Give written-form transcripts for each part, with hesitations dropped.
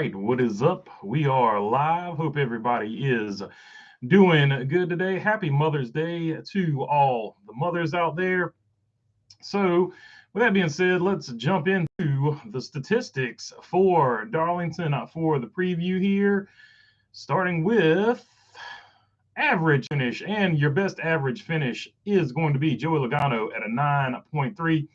right, what is up? We are live. Hope everybody is doing good today. Happy Mother's Day to all the mothers out there. So, with that being said, let's jump into the statistics for Darlington for the preview here, starting with average finish. And your best average finish is going to be Joey Logano at a 9.3.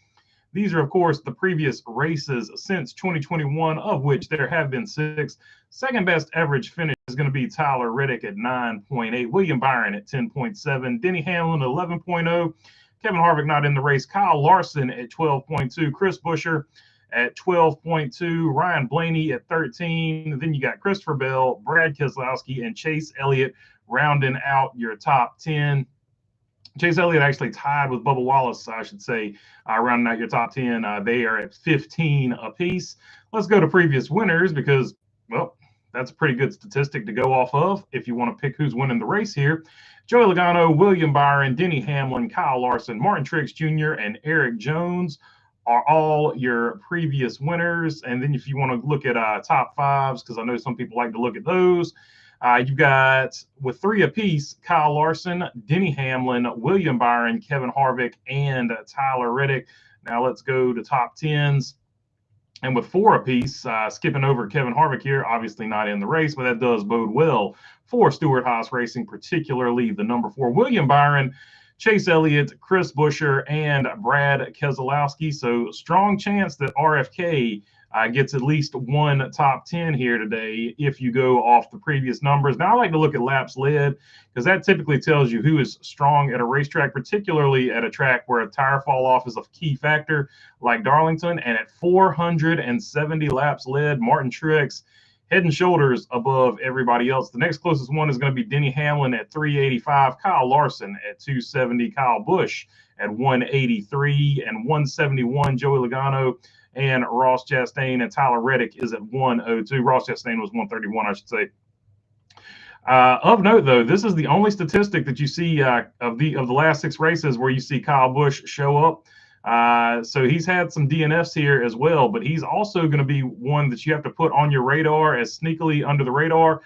These are, of course, the previous races since 2021, of which there have been 6. Second best average finish is going to be Tyler Reddick at 9.8, William Byron at 10.7, Denny Hamlin at 11.0, Kevin Harvick not in the race, Kyle Larson at 12.2, Chris Buescher at 12.2, Ryan Blaney at 13. Then you got Christopher Bell, Brad Keselowski, and Chase Elliott rounding out your top 10. Chase Elliott actually tied with Bubba Wallace, I should say, rounding out your top 10. They are at 15 apiece. Let's go to previous winners because, well, that's a pretty good statistic to go off of if you want to pick who's winning the race here. Joey Logano, William Byron, Denny Hamlin, Kyle Larson, Martin Truex Jr., and Eric Jones are all your previous winners. And then if you want to look at top fives, because I know some people like to look at those, you've got, with 3 apiece, Kyle Larson, Denny Hamlin, William Byron, Kevin Harvick, and Tyler Reddick. Now let's go to top 10s. And with 4 apiece, skipping over Kevin Harvick here, obviously not in the race, but that does bode well for Stewart-Haas Racing, particularly the number 4, William Byron, Chase Elliott, Chris Buescher, and Brad Keselowski. So strong chance that RFK gets at least one top 10 here today if you go off the previous numbers. Now, I like to look at laps led because that typically tells you who is strong at a racetrack, particularly at a track where a tire fall off is a key factor like Darlington. And at 470 laps led, Martin Truex head and shoulders above everybody else. The next closest one is going to be Denny Hamlin at 385, Kyle Larson at 270, Kyle Busch at 183, and 171 Joey Logano, and Ross Chastain, and Tyler Reddick is at 102. Ross Chastain was 131, I should say. Of note, though, this is the only statistic that you see of the last 6 races where you see Kyle Busch show up. So he's had some DNFs here as well, but he's also going to be one that you have to put on your radar as sneakily under the radar.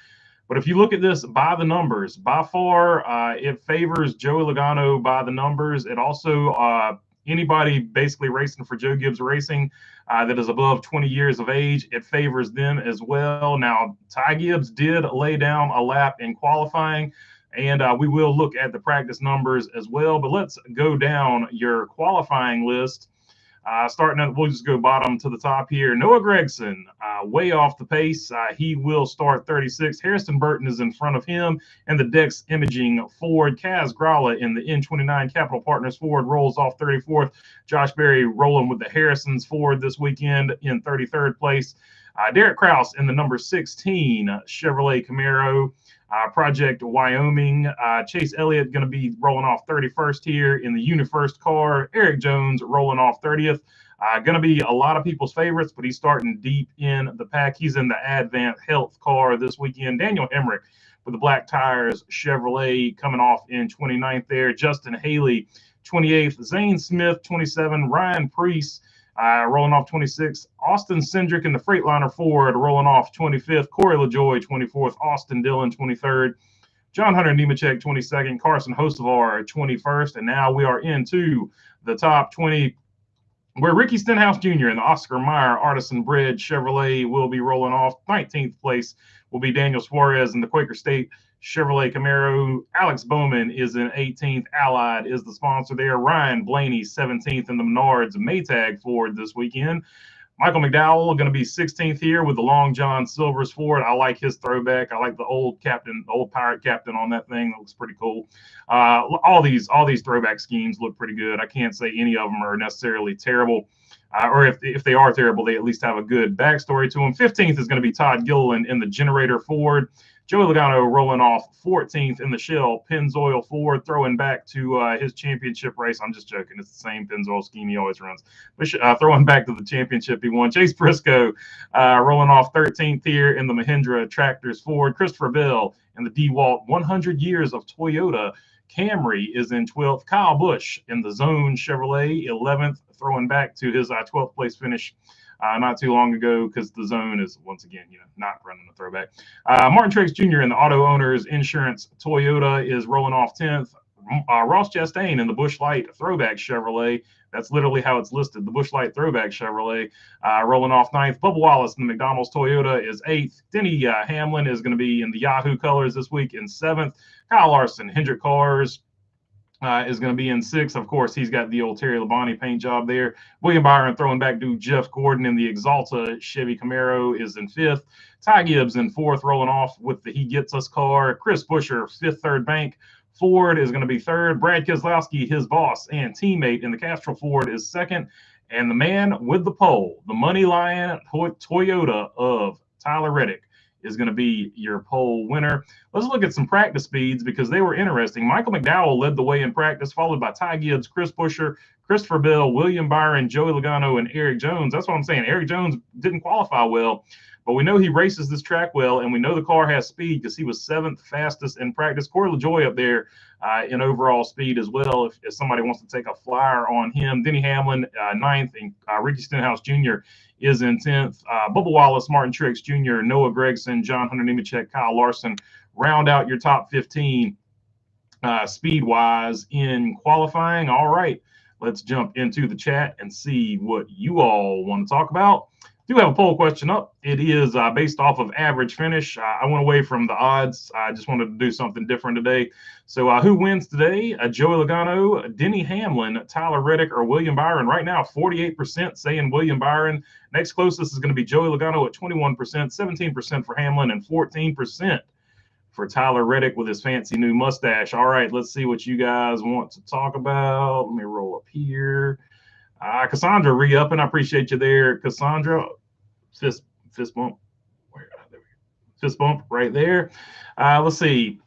But if you look at this by the numbers, by far, it favors Joey Logano by the numbers. It also anybody basically racing for Joe Gibbs Racing that is above 20 years of age, it favors them as well. Now, Ty Gibbs did lay down a lap in qualifying, and we will look at the practice numbers as well. But let's go down your qualifying list. Starting at, we'll just go bottom to the top here. Noah Gragson, way off the pace. He will start 36th. Harrison Burton is in front of him, and the Dex Imaging Ford. Kaz Grala in the N29 Capital Partners Ford rolls off 34th. Josh Berry rolling with the Harrisons Ford this weekend in 33rd place. Derek Kraus in the number 16 Chevrolet Camaro. Project Wyoming. Chase Elliott going to be rolling off 31st here in the UniFirst car. Eric Jones rolling off 30th. Going to be a lot of people's favorites, but he's starting deep in the pack. He's in the Advent Health car this weekend. Daniel Hemrick with the black tires Chevrolet coming off in 29th there. Justin Haley, 28th. Zane Smith, 27. Ryan Preece rolling off 26th. Austin Cindric in the Freightliner Ford rolling off 25th. Corey LaJoie, 24th. Austin Dillon, 23rd. John Hunter Nemechek, 22nd. Carson Hocevar, 21st. And now we are into the top 20, where Ricky Stenhouse Jr. and the Oscar Mayer Artisan Bridge Chevrolet will be rolling off. 19th place will be Daniel Suarez in the Quaker State Chevrolet Camaro. Alex Bowman is in 18th. Allied is the sponsor there. Ryan Blaney, 17th in the Menards Maytag Ford this weekend. Michael McDowell going to be 16th here with the Long John Silver's Ford. I like his throwback. I like the old captain, the old pirate captain on that thing. That looks pretty cool. All these throwback schemes look pretty good. I can't say any of them are necessarily terrible. Or if they are terrible, they at least have a good backstory to them. 15th is going to be Todd Gilliland in the Generator Ford. Joey Logano rolling off 14th in the Shell Pennzoil Ford, throwing back to his championship race. I'm just joking. It's the same Pennzoil scheme he always runs. But throwing back to the championship he won. Chase Briscoe rolling off 13th here in the Mahindra Tractors Ford. Christopher Bell in the DeWalt 100 Years of Toyota Camry is in 12th. Kyle Busch in the Zone Chevrolet 11th, throwing back to his 12th place finish not too long ago, because the Zone is, once again, not running a throwback. Martin Truex Jr. in the Auto Owners Insurance Toyota is rolling off 10th. Ross Chastain in the Busch Light Throwback Chevrolet. That's literally how it's listed, the Busch Light Throwback Chevrolet, rolling off 9th. Bubba Wallace in the McDonald's Toyota is 8th. Denny Hamlin is going to be in the Yahoo colors this week in 7th. Kyle Larson, Hendrick Cars, is going to be in 6th. Of course, he's got the old Terry Labonte paint job there. William Byron throwing back to Jeff Gordon in the Exalta Chevy Camaro is in 5th. Ty Gibbs in 4th, rolling off with the He Gets Us car. Chris Buescher, 5th Third Bank. Ford is going to be 3rd. Brad Keselowski, his boss and teammate in the Castrol Ford, is 2nd. And the man with the pole, the money lion Toyota of Tyler Reddick, is going to be your pole winner. Let's look at some practice speeds, because they were interesting. Michael McDowell led the way in practice, followed by Ty Gibbs, Chris Buescher, Christopher Bell, William Byron, Joey Logano, and Eric Jones. That's what I'm saying. Eric Jones didn't qualify well, but we know he races this track well, and we know the car has speed because he was 7th fastest in practice. Corey LaJoie up there in overall speed as well, if somebody wants to take a flyer on him. Denny Hamlin, 9th, and Ricky Stenhouse Jr. is in 10th. Bubba Wallace, Martin Truex Jr., Noah Gragson, John Hunter Nemechek, Kyle Larson round out your top 15 speed-wise in qualifying. All right, let's jump into the chat and see what you all want to talk about. Do have a poll question up. It is based off of average finish. I went away from the odds. I just wanted to do something different today. So who wins today? Joey Logano, Denny Hamlin, Tyler Reddick, or William Byron? Right now, 48% saying William Byron. Next closest is going to be Joey Logano at 21%, 17% for Hamlin, and 14% for Tyler Reddick with his fancy new mustache. All right, let's see what you guys want to talk about. Let me roll up here. Cassandra re-upping. I appreciate you there, Cassandra. Fist bump. There we go. Fist bump right there. Let's see.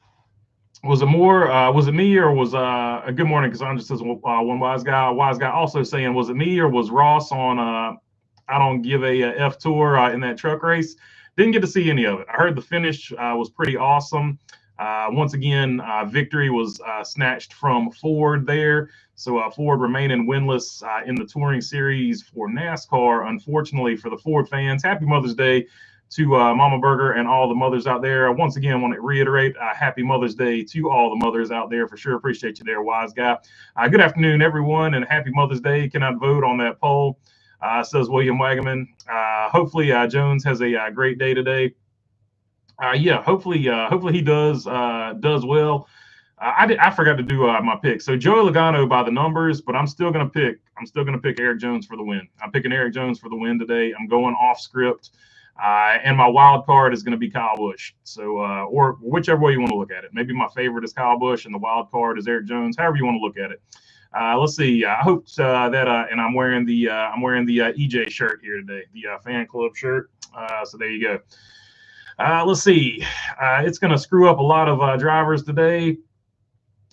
Was it me, or was a good morning? Cassandra says one wise guy. Wise guy also saying, was it me or was Ross on I don't give a F tour in that truck race? Didn't get to see any of it. I heard the finish was pretty awesome. Once again, victory was snatched from Ford there. So Ford remaining winless in the touring series for NASCAR, unfortunately for the Ford fans. Happy Mother's Day to Mama Burger and all the mothers out there. Once again, I want to reiterate, happy Mother's Day to all the mothers out there. For sure, appreciate you there, wise guy. Good afternoon, everyone, and happy Mother's Day. Cannot vote on that poll, says William Wagaman. Hopefully, Jones has a great day today. Yeah, hopefully he does well. I forgot to do my pick. So Joey Logano by the numbers, but I'm still gonna pick Eric Jones for the win. I'm picking Eric Jones for the win today. I'm going off script, and my wild card is gonna be Kyle Busch. So or whichever way you want to look at it. Maybe my favorite is Kyle Busch, and the wild card is Eric Jones. However you want to look at it. Let's see. I hope that and I'm wearing the EJ shirt here today, the fan club shirt. So there you go. Let's see. It's going to screw up a lot of drivers today.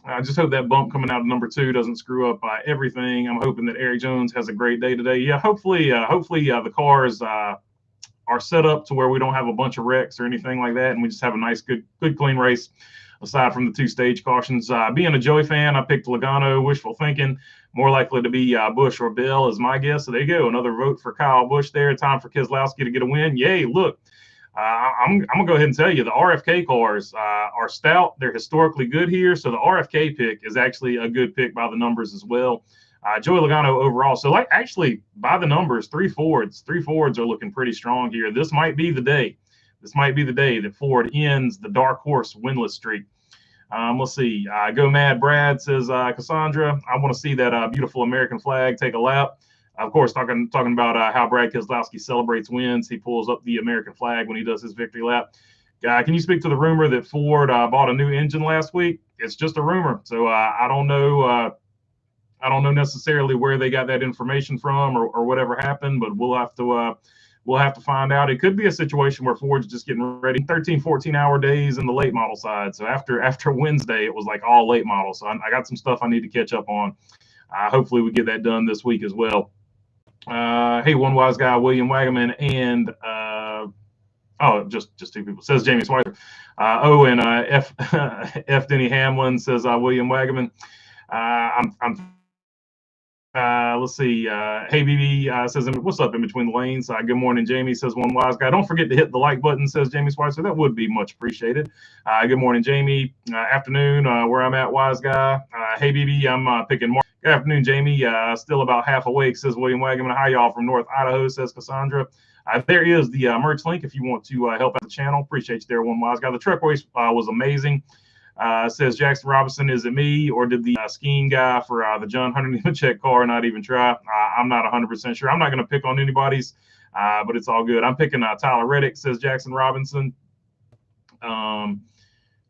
I just hope that bump coming out of number 2 doesn't screw up everything. I'm hoping that Eric Jones has a great day today. Yeah, hopefully the cars are set up to where we don't have a bunch of wrecks or anything like that, and we just have a nice, good clean race. Aside from the 2 stage cautions, being a Joey fan, I picked Logano. Wishful thinking, more likely to be Busch or Bell is my guess. So there you go, another vote for Kyle Busch there. Time for Keselowski to get a win. Yay! Look. I'm gonna go ahead and tell you the RFK cars are stout. They're historically good here, so the RFK pick is actually a good pick by the numbers as well. Joey Logano overall. So actually by the numbers, 3 Fords are looking pretty strong here. This might be the day. This might be the day that Ford ends the dark horse winless streak. Let's see. Go Mad Brad says Cassandra. I want to see that beautiful American flag take a lap. Of course, talking about how Brad Keselowski celebrates wins. He pulls up the American flag when he does his victory lap. Can you speak to the rumor that Ford bought a new engine last week? It's just a rumor, so I don't know. I don't know necessarily where they got that information from or whatever happened, but we'll have to find out. It could be a situation where Ford's just getting ready. 13, 14-hour days in the late model side. So after Wednesday, it was like all late model. So I got some stuff I need to catch up on. Hopefully we get that done this week as well. Hey, one wise guy, William Wagaman, and Oh, just two people. Says Jamie Schweitzer. Oh, and F Denny Hamlin says William Wagaman. I'm let's see. Hey, BB says, what's up in between the lanes? Good morning, Jamie, says one wise guy. Don't forget to hit the like button, says Jamie Schweitzer. That would be much appreciated. Good morning, Jamie. Afternoon, where I'm at, wise guy. Hey, BB, I'm picking Mark. Good afternoon, Jamie. Still about half awake, says William Wagaman. Hi, y'all from North Idaho, says Cassandra. There is the merch link if you want to help out the channel. Appreciate you there, one wise guy. The truck race was amazing. Says Jackson Robinson, is it me or did the skiing guy for the John Hunter Nemechek car not even try? I'm not 100% sure. I'm not going to pick on anybody's, but it's all good. I'm picking Tyler Reddick, says Jackson Robinson.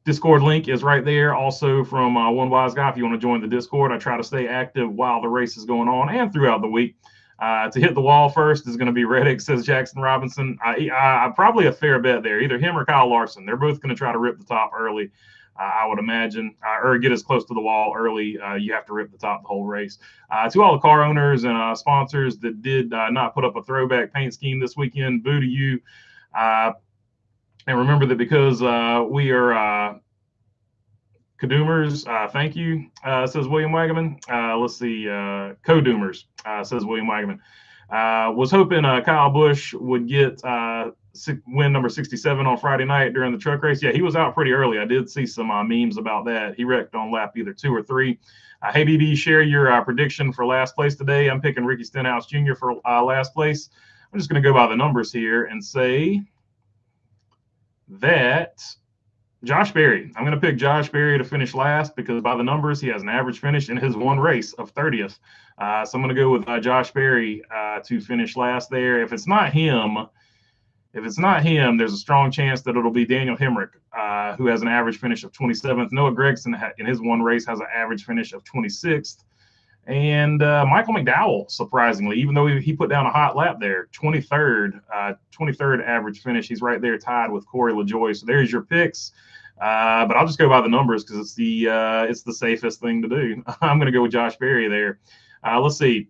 Discord link is right there. Also from One Wise Guy, if you want to join the Discord. I try to stay active while the race is going on and throughout the week. To hit the wall first is going to be Reddick, says Jackson Robinson. Probably a fair bet there. Either him or Kyle Larson. They're both going to try to rip the top early. I would imagine, or get as close to the wall early. You have to rip the top the whole race. To all the car owners and sponsors that did not put up a throwback paint scheme this weekend, boo to you. And remember that because we are Codoomers, thank you, says William Wagaman. Let's see, Co-Doomers, says William Wagaman. Was hoping Kyle Busch would get win number 67 on Friday night during the truck race. Yeah, he was out pretty early. I did see some memes about that. He wrecked on lap either 2 or 3. Hey, BB, share your prediction for last place today. I'm picking Ricky Stenhouse Jr. for last place. I'm just going to go by the numbers here and say that Josh Berry. I'm going to pick Josh Berry to finish last because by the numbers, he has an average finish in his one race of 30th. So I'm going to go with Josh Berry to finish last there. If it's not him, there's a strong chance that it'll be Daniel Hemrick, who has an average finish of 27th. Noah Gragson in his one race has an average finish of 26th. And Michael McDowell, surprisingly, even though he put down a hot lap there, 23rd average finish. He's right there tied with Corey LaJoie. So there's your picks. But I'll just go by the numbers because it's the safest thing to do. I'm going to go with Josh Berry there. Let's see.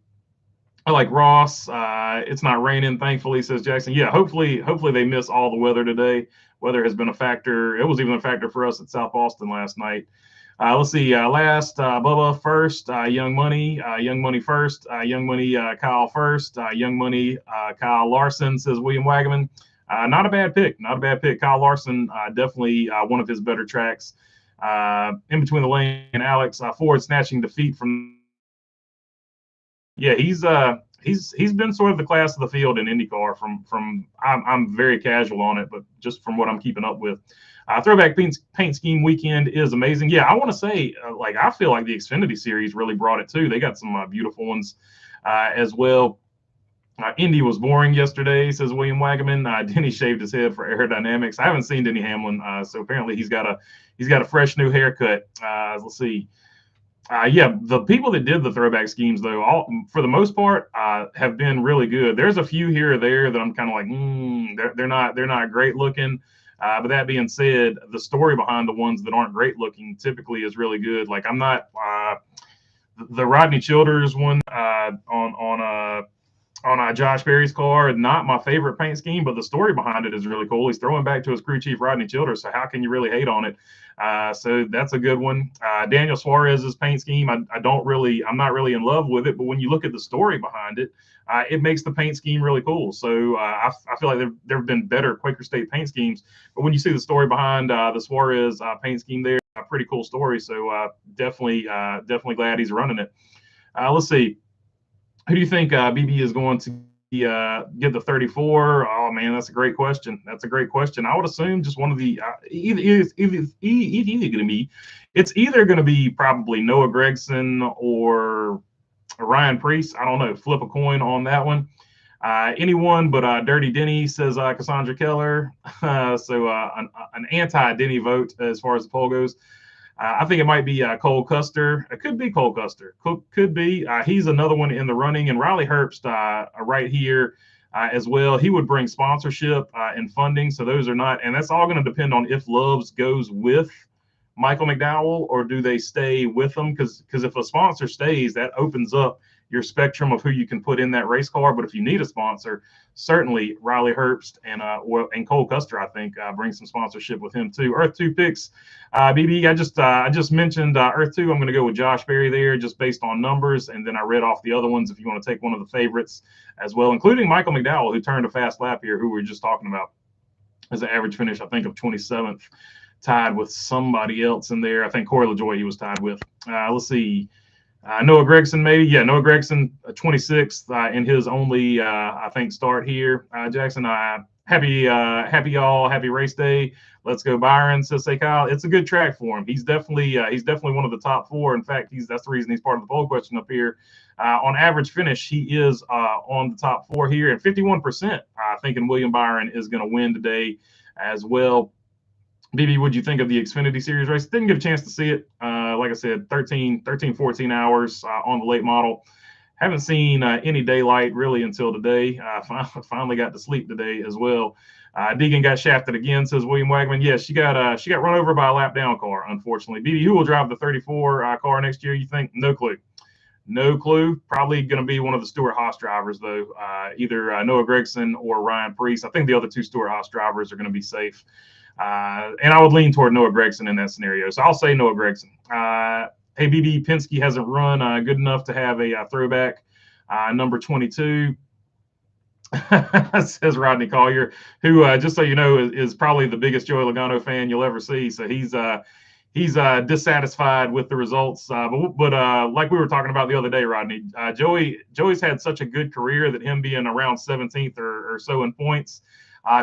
I like Ross. It's not raining, thankfully, says Jackson. Yeah, hopefully they miss all the weather today. Weather has been a factor. It was even a factor for us at South Austin last night. Let's see. Last, Bubba first. Young Money first. Young Money, Kyle first. Young Money, Kyle Larson, says William Wagaman. Not a bad pick. Kyle Larson, definitely one of his better tracks. In between the lane and Alex Ford snatching defeat from. Yeah, he's been sort of the class of the field in IndyCar. From I'm very casual on it, but just from what I'm keeping up with. Throwback paint scheme weekend is amazing. Yeah, I want to say, I feel like the Xfinity series really brought it too. They got some beautiful ones as well. Indy was boring yesterday, says William Wagaman. Denny shaved his head for aerodynamics. I haven't seen Denny Hamlin, so apparently he's got a fresh new haircut. Let's see. Yeah, the people that did the throwback schemes, though, for the most part, have been really good. There's a few here or there that I'm kind of like, they're not great looking. But that being said, the story behind the ones that aren't great looking typically is really good. Like I'm not the Rodney Childers one on Josh Berry's car, not my favorite paint scheme, but the story behind it is really cool. He's throwing back to his crew chief Rodney Childers, so how can you really hate on it? So that's a good one. Daniel Suarez's paint scheme, I'm not really in love with it, but when you look at the story behind it, it makes the paint scheme really cool. So I feel like there have been better Quaker State paint schemes, but when you see the story behind the Suarez paint scheme there, a pretty cool story. So definitely glad he's running it. Let's see. Who do you think BB is going to get the 34? Oh man, that's a great question. I would assume just one of the it's either going to be probably Noah Gragson or Ryan Preece. I don't know. Flip a coin on that one. Anyone but Dirty Denny, says Cassandra Keller. So an anti-Denny vote as far as the poll goes. I think it might be Cole Custer. It could be Cole Custer. Could be. He's another one in the running. And Riley Herbst right here as well. He would bring sponsorship and funding. So those are not. And that's all going to depend on if Loves goes with Michael McDowell or do they stay with him? Because if a sponsor stays, that opens up your spectrum of who you can put in that race car. But if you need a sponsor, certainly Riley Herbst and Cole Custer, I think, bring some sponsorship with him too. Earth 2 picks, BB. I just mentioned Earth 2. I'm going to go with Josh Berry there, just based on numbers, and then I read off the other ones. If you want to take one of the favorites as well, including Michael McDowell, who turned a fast lap here, who we were just talking about, as an average finish, I think, of 27th, tied with somebody else in there. I think Corey LaJoie he was tied with. Let's see. Noah Gregson, maybe. Yeah, Noah Gregson, 26th in his only, I think, start here. Jackson, happy y'all. Happy race day. Let's go, Byron, says say Kyle. It's a good track for him. He's definitely one of the top four. In fact, that's the reason he's part of the poll question up here. On average finish, he is on the top four here, and 51% thinking William Byron is going to win today as well. BB, what'd you think of the Xfinity Series race? Didn't get a chance to see it. Like I said, 14 hours on the late model. Haven't seen any daylight really until today. Finally got to sleep today as well. Deegan got shafted again, says William Wagman. Yes, she got run over by a lap down car, unfortunately. BB, who will drive the 34 car next year, you think? No clue. No clue. Probably going to be one of the Stewart-Haas drivers, though. Either Noah Gregson or Ryan Preece. I think the other two Stewart-Haas drivers are going to be safe. And I would lean toward Noah Gregson in that scenario. So I'll say Noah Gregson. Hey, BB, Penske hasn't run good enough to have a throwback number 22. Says Rodney Collier, who, just so you know, is probably the biggest Joey Logano fan you'll ever see. So he's dissatisfied with the results. But like we were talking about the other day, Rodney, Joey's had such a good career that him being around 17th or so in points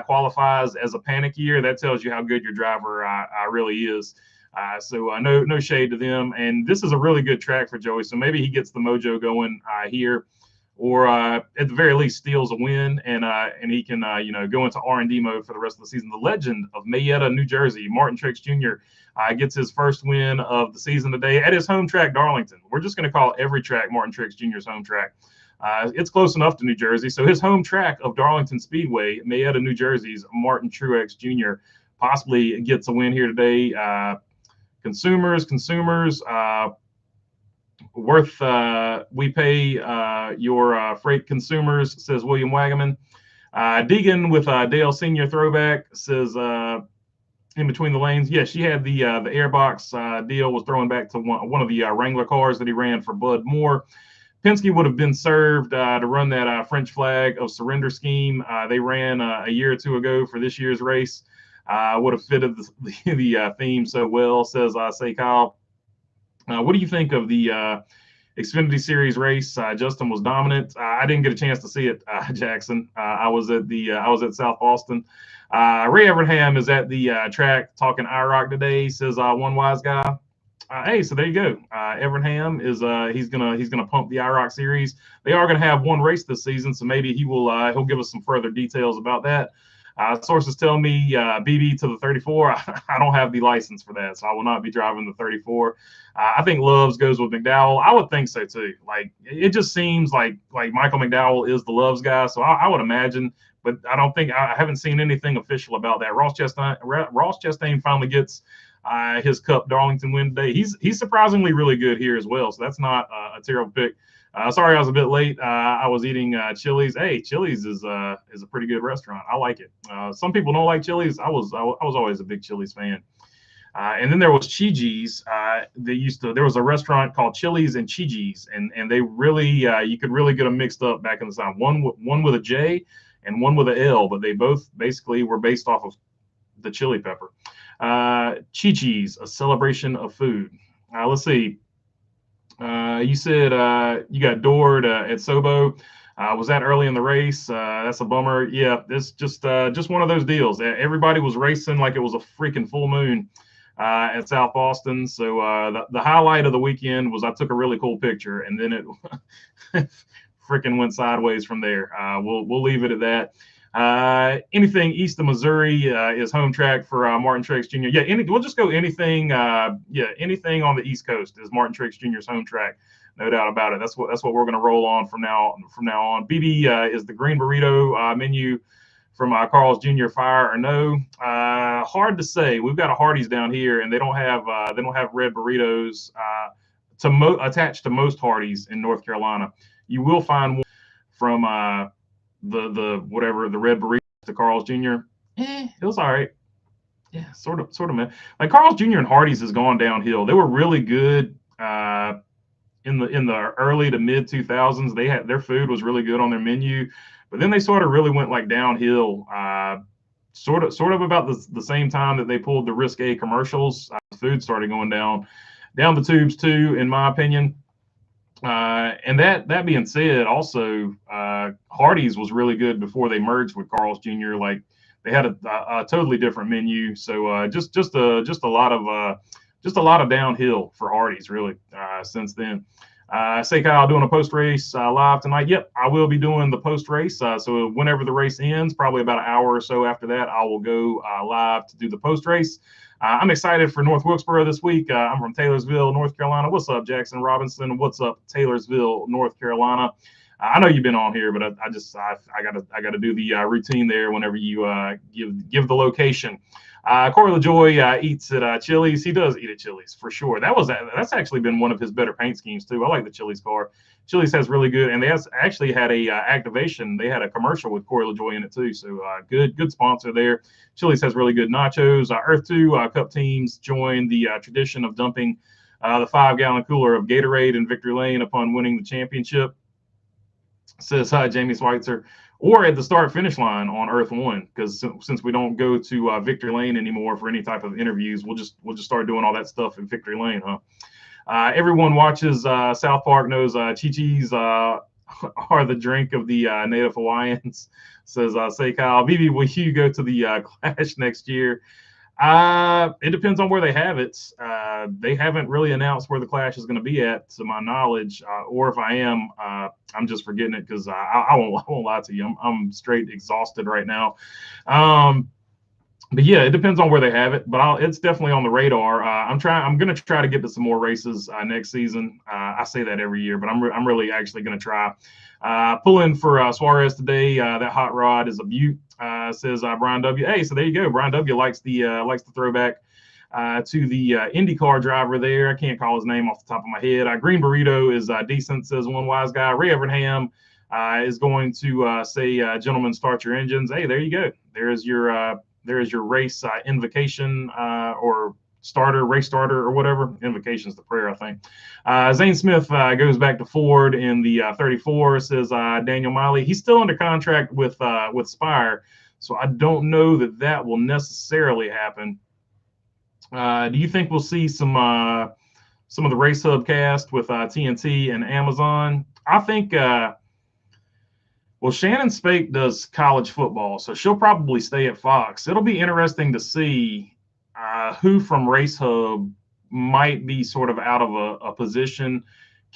qualifies as a panic year. That tells you how good your driver really is. So no shade to them. And this is a really good track for Joey. So maybe he gets the mojo going here, or at the very least steals a win, and he can go into R&D mode for the rest of the season. The legend of Marietta, New Jersey, Martin Truex Jr. Gets his first win of the season today at his home track, Darlington. We're just going to call every track Martin Truex Jr.'s home track. It's close enough to New Jersey. So his home track of Darlington Speedway, Marietta, New Jersey's Martin Truex Jr. possibly gets a win here today. Consumers, we pay your freight consumers, says William Wagaman. Deegan with Dale Senior throwback says in between the lanes. Yeah, she had the airbox deal, was throwing back to one of the Wrangler cars that he ran for Bud Moore. Penske would have been served to run that French flag of surrender scheme they ran a year or two ago for this year's race. Would have fitted the theme so well, says say Kyle. What do you think of the Xfinity Series race? Justin was dominant. I didn't get a chance to see it, Jackson. I was at South Boston. Ray Evernham is at the track talking IROC today, says one wise guy. Hey, so there you go. Evernham is he's gonna pump the IROC series. They are gonna have one race this season, so maybe he'll give us some further details about that. Sources tell me BB to the 34. I don't have the license for that, so I will not be driving the 34. I think Loves goes with McDowell. I would think so too. Like it just seems like Michael McDowell is the Loves guy, so I would imagine. But I haven't seen anything official about that. Ross Chastain finally gets his Cup Darlington win today. He's surprisingly really good here as well, so that's not a terrible pick. Sorry I was a bit late. I was eating Chili's. Hey, Chili's is a pretty good restaurant. I like it. Some people don't like Chili's. I was always a big Chili's fan. And then there was Chi-Chi's. There was a restaurant called Chili's and Chi-Chi's, and they really you could really get them mixed up back in the time. One with a J and one with a L, but they both basically were based off of the chili pepper. Chi-Chi's, a celebration of food. Let's see. You said you got doored at Sobo. Was that early in the race? That's a bummer. Yeah, it's just one of those deals. Everybody was racing like it was a freaking full moon at South Boston. So the highlight of the weekend was I took a really cool picture, and then it freaking went sideways from there. We'll leave it at that. Anything east of Missouri is home track for Martin Truex Jr. Yeah, we'll just go anything. Anything on the East Coast is Martin Truex Jr.'s home track, no doubt about it. That's what we're going to roll on from now on. BB is the green burrito menu from Carl's Jr. Fire or no? Hard to say. We've got a Hardee's down here, and they don't have red burritos attached to most Hardee's in North Carolina. You will find one from the whatever the Red Burrito to Carl's Jr. It was all right. Yeah, sort of, man. Like Carl's Jr. and Hardee's has gone downhill. They were really good in the early to mid 2000s. They had their food was really good on their menu, but then they sort of really went like downhill. Sort of about the same time that they pulled the risque commercials, food started going down the tubes too, in my opinion. And that being said, also Hardee's was really good before they merged with Carl's Jr. Like they had a totally different menu. So just a lot of downhill for Hardee's really since then. Say Kyle doing a post race live tonight. Yep, I will be doing the post race. So whenever the race ends, probably about an hour or so after that, I will go live to do the post race. I'm excited for North Wilkesboro this week. I'm from Taylorsville, North Carolina. What's up, Jackson Robinson? What's up, Taylorsville, North Carolina? I know you've been on here, but I gotta do the routine there whenever you give the location. Corey LaJoy eats at Chili's. He does eat at Chili's for sure. That's actually been one of his better paint schemes too. I like the Chili's car. Chili's has really good, and they actually had a activation. They had a commercial with Corey LaJoy in it too. So good sponsor there. Chili's has really good nachos. Earth 2 Cup teams joined the tradition of dumping the 5-gallon cooler of Gatorade in Victory Lane upon winning the championship. Says Jamie Schweitzer. Or at the start-finish line on Earth 1, because since we don't go to Victory Lane anymore for any type of interviews, we'll just start doing all that stuff in Victory Lane, huh? Everyone watches South Park knows Chi-Chi's are the drink of the Native Hawaiians. Says Say Kyle, BB, will you go to the Clash next year? It depends on where they have it. They haven't really announced where the Clash is going to be at, to my knowledge, or if I am, I'm just forgetting it because I won't lie to you. I'm straight exhausted right now. But yeah, it depends on where they have it. But it's definitely on the radar. I'm going to try to get to some more races next season. I say that every year, but I'm really actually going to try. Pulling for Suarez today. That hot rod is a beaut. Says Brian W. Hey, so there you go. Brian W. likes the throwback to the IndyCar driver there. I can't call his name off the top of my head. Green Burrito is decent, says one wise guy. Ray Evernham is going to say, gentlemen, start your engines. Hey, there you go. There's your race invocation or race starter or whatever. Invocation's the prayer, I think. Zane Smith goes back to Ford in the 34, says Daniel Miley. He's still under contract with Spire, so I don't know that will necessarily happen. Do you think we'll see some of the Race Hub cast with TNT and Amazon? I think well, Shannon Spake does college football, so she'll probably stay at Fox. It'll be interesting to see who from Race Hub might be sort of out of a position.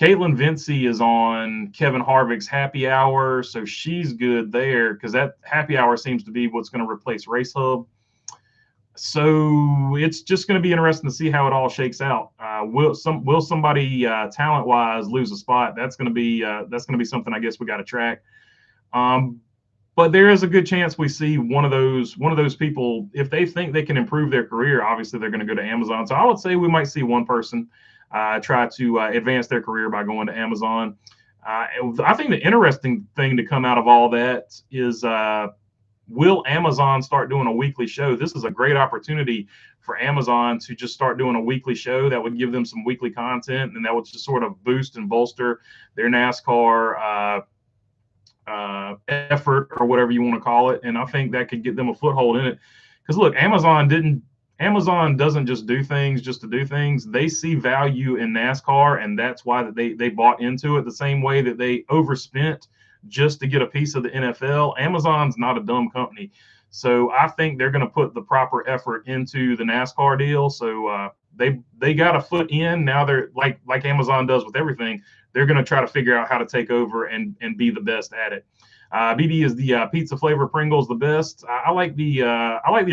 Caitlin Vincey is on Kevin Harvick's Happy Hour, so she's good there because that Happy Hour seems to be what's going to replace Race Hub. So it's just going to be interesting to see how it all shakes out. Will somebody talent-wise lose a spot? That's going to be something I guess we got to track. But there is a good chance we see one of those people, if they think they can improve their career, obviously they're going to go to Amazon. So I would say we might see one person try to advance their career by going to Amazon. I think the interesting thing to come out of all that is will Amazon start doing a weekly show? This is a great opportunity for Amazon to just start doing a weekly show that would give them some weekly content, and that would just sort of boost and bolster their NASCAR effort or whatever you want to call it. And I think that could get them a foothold in it. Because look, Amazon doesn't just do things just to do things. They see value in NASCAR, and that's why they bought into it the same way that they overspent just to get a piece of the NFL. Amazon's not a dumb company. So I think they're going to put the proper effort into the NASCAR deal. So they got a foot in. Now they're like Amazon does with everything. They're going to try to figure out how to take over and be the best at it. BB is the pizza flavor Pringles the best. I like the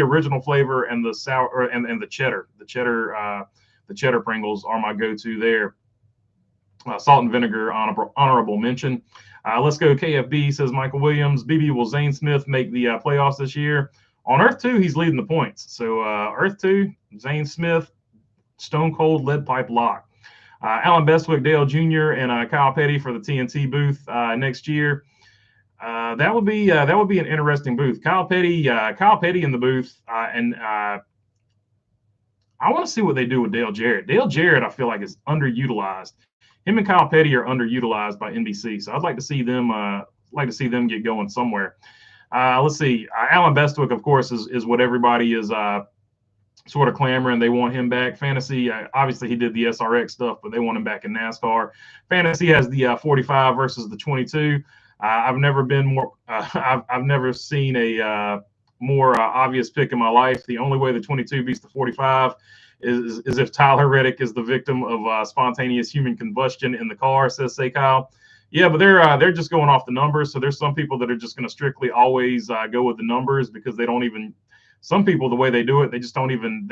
original flavor and the sour and the cheddar. The cheddar Pringles are my go-to there. Salt and vinegar honorable mention. Let's go KFB, says Michael Williams. BB, will Zane Smith make the playoffs this year? On Earth 2, he's leading the points. So Earth 2, Zane Smith, stone cold lead pipe lock. Alan Bestwick, Dale Jr., and Kyle Petty for the TNT booth next year. That would be an interesting booth. Kyle Petty in the booth, and I want to see what they do with Dale Jarrett. Dale Jarrett, I feel like, is underutilized. Him and Kyle Petty are underutilized by NBC, so I'd like to see them get going somewhere. Let's see. Alan Bestwick, of course, is what everybody is sort of clamoring. They want him back. Fantasy, obviously, he did the SRX stuff, but they want him back in NASCAR. Fantasy has the 45 versus the 22. I've never been more. I've never seen a more obvious pick in my life. The only way the 22 beats the 45 is if Tyler Reddick is the victim of spontaneous human combustion in the car, says Say Kyle. Yeah, but they're just going off the numbers. So there's some people that are just going to strictly always go with the numbers because they don't even. Some people, the way they do it, they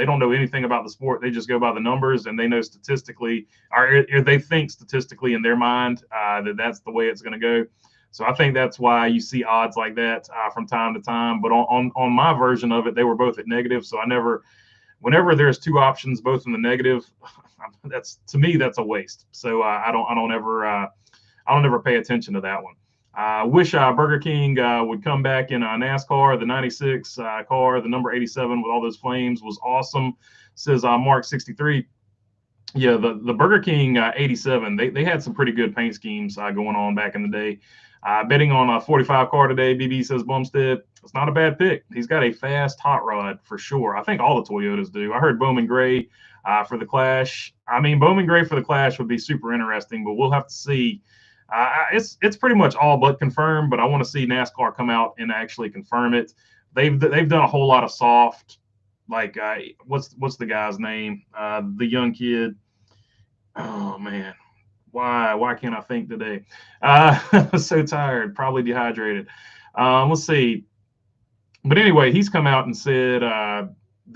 don't know anything about the sport. They just go by the numbers, and they know statistically, or they think statistically in their mind that that's the way it's going to go. So I think that's why you see odds like that from time to time. But on my version of it, they were both at negative. So whenever there's two options, both in the negative, to me, that's a waste. So I don't ever pay attention to that one. Wish Burger King would come back in NASCAR. The 96 car, the number 87 with all those flames was awesome, says Mark 63. Yeah, the Burger King 87, they had some pretty good paint schemes going on back in the day. Betting on a 45 car today, BB says Bumstead. It's not a bad pick. He's got a fast hot rod for sure. I think all the Toyotas do. I heard Bowman Gray for the Clash. I mean, Bowman Gray for the Clash would be super interesting, but we'll have to see. It's pretty much all but confirmed, but I want to see NASCAR come out and actually confirm it. They've done a whole lot of soft, like what's the guy's name? The young kid. Oh man, why can't I think today? I'm so tired, probably dehydrated. Let's see. But anyway, he's come out and said that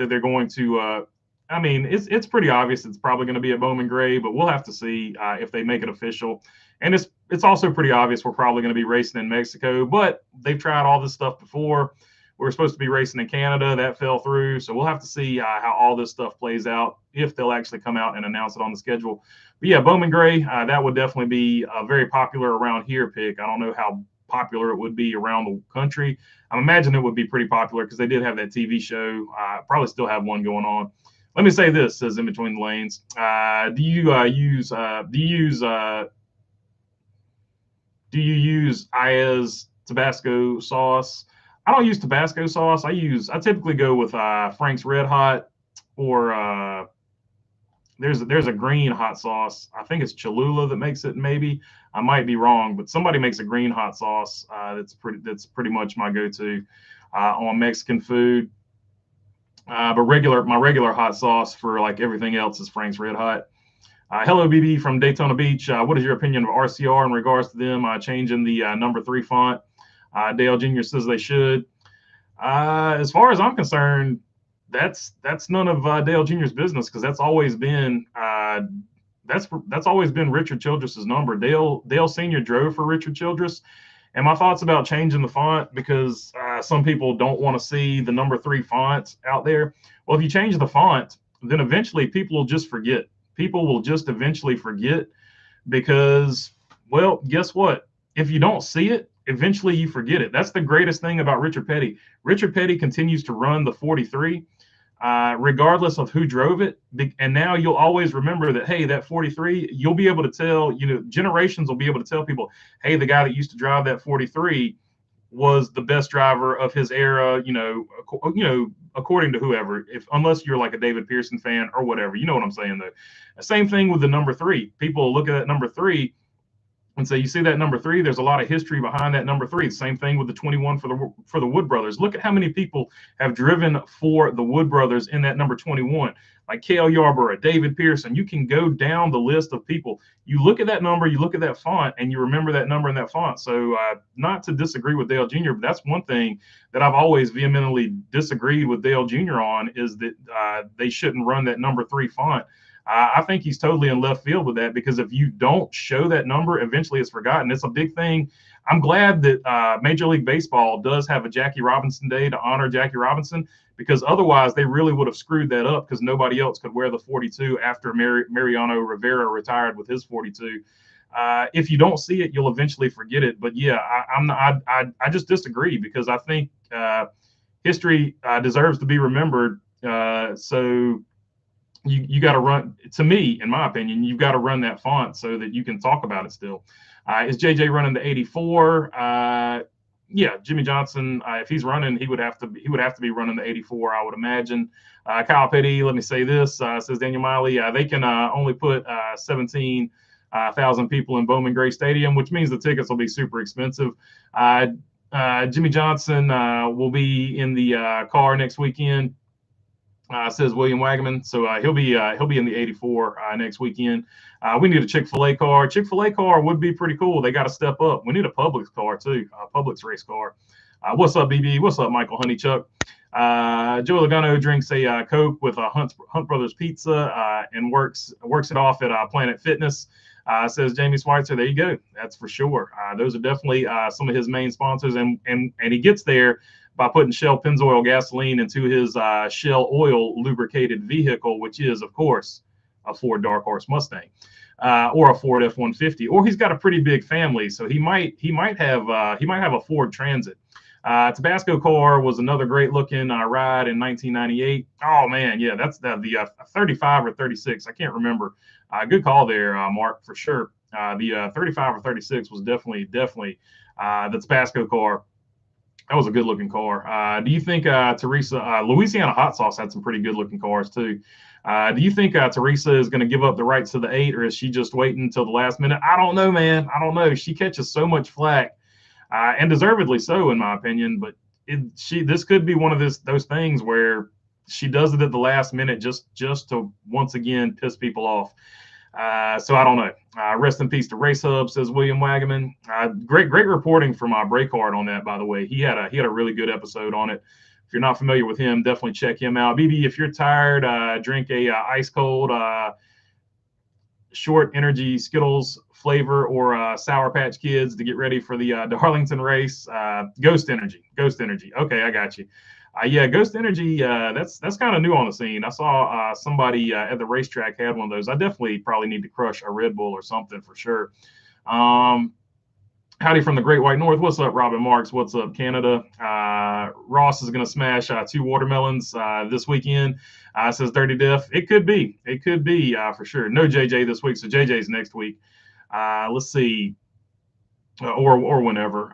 they're going to. I mean, it's pretty obvious it's probably going to be at Bowman Gray, but we'll have to see if they make it official. And it's also pretty obvious we're probably going to be racing in Mexico, but they've tried all this stuff before. We were supposed to be racing in Canada. That fell through. So we'll have to see how all this stuff plays out, if they'll actually come out and announce it on the schedule. But yeah, Bowman Gray, that would definitely be a very popular around here pick. I don't know how popular it would be around the country. I imagine it would be pretty popular because they did have that TV show. Probably still have one going on. Let me say this, says In Between the Lanes. Do you use Aya's Tabasco sauce? I don't use Tabasco sauce. I typically go with Frank's Red Hot, or there's a green hot sauce. I think it's Cholula that makes it. Maybe I might be wrong, but somebody makes a green hot sauce. That's pretty much my go-to on Mexican food. But my regular hot sauce for like everything else is Frank's Red Hot. Hello, BB from Daytona Beach. What is your opinion of RCR in regards to them changing the number 3 font? Dale Jr. says they should. As far as I'm concerned, that's none of Dale Jr.'s business, because that's always been Richard Childress's number. Dale Sr. drove for Richard Childress. And my thoughts about changing the font, because some people don't want to see the number 3 font out there. Well, if you change the font, then eventually people will just forget. People will just eventually forget because, well, guess what? If you don't see it, eventually you forget it. That's the greatest thing about Richard Petty. Richard Petty continues to run the 43, regardless of who drove it. And now you'll always remember that, hey, that 43, you'll be able to tell, generations will be able to tell people, hey, the guy that used to drive that 43 was the best driver of his era, according to whoever, unless you're like a David Pearson fan or whatever. You know what I'm saying, though. Same thing with the number 3. People look at that number 3 and say, you see that number 3, there's a lot of history behind that number 3. Same thing with the 21 for the Wood Brothers. Look at how many people have driven for the Wood Brothers in that number 21, like Cale Yarborough, David Pearson. You can go down the list of people. You look at that number, you look at that font, and you remember that number and that font. So not to disagree with Dale Jr., but that's one thing that I've always vehemently disagreed with Dale Jr. on, is that they shouldn't run that number 3 font. I think he's totally in left field with that, because if you don't show that number, eventually it's forgotten. It's a big thing. I'm glad that Major League Baseball does have a Jackie Robinson Day to honor Jackie Robinson, because otherwise they really would have screwed that up, because nobody else could wear the 42 after Mariano Rivera retired with his 42. If you don't see it, you'll eventually forget it. But yeah, I just disagree, because I think history deserves to be remembered. So you got to run, to me, in my opinion, you've got to run that font so that you can talk about it still. Is JJ running the 84? Yeah, Jimmy Johnson, if he's running, he would have to be running the 84, I would imagine. Kyle Petty, let me say this, says Daniel Miley, they can only put 17,000 people in Bowman Gray Stadium, which means the tickets will be super expensive. Jimmy Johnson will be in the car next weekend, says William Wagaman. So he'll be in the 84 next weekend. We need a Chick-fil-A car. Chick-fil-A car would be pretty cool. They got to step up. We need a Publix car too, a Publix race car. What's up, BB? What's up, Michael Honeychuck? Joe Logano drinks a Coke with a Hunt Brothers Pizza and works it off at Planet Fitness. Says Jamie Schweitzer. There you go. That's for sure. Those are definitely some of his main sponsors, and he gets there by putting Shell Pennzoil gasoline into his Shell oil lubricated vehicle, which is, of course, a Ford Dark Horse Mustang or a Ford F-150. Or he's got a pretty big family, so he might have a Ford Transit. Tabasco car was another great looking ride in 1998. Oh man, yeah, that's the 35 or 36. I can't remember. Good call there, Mark, for sure. The 35 or 36 was definitely the Tabasco car. That was a good looking car. Do you think Teresa, Louisiana Hot Sauce had some pretty good looking cars too? Do you think Teresa is going to give up the rights to the 8, or is she just waiting until the last minute? I don't know, man. I don't know. She catches so much flack, and deservedly so, in my opinion. But this could be one of those things where she does it at the last minute just to once again piss people off. So I don't know. Rest in peace to Race Hub, says William Wagaman. Great reporting from Breakheart on that, by the way. He had a really good episode on it. If you're not familiar with him, definitely check him out. BB, if you're tired, drink a ice cold short energy Skittles flavor or Sour Patch Kids to get ready for the Darlington race. Ghost Energy. Okay, I got you. Yeah, Ghost Energy, that's kind of new on the scene. I saw somebody at the racetrack had one of those. I definitely probably need to crush a Red Bull or something for sure. Howdy from the Great White North. What's up, Robin Marks? What's up, Canada? Ross is going to smash 2 watermelons this weekend, says Dirty Diff. It could be for sure. No JJ this week, so JJ's next week. Let's see, or whenever.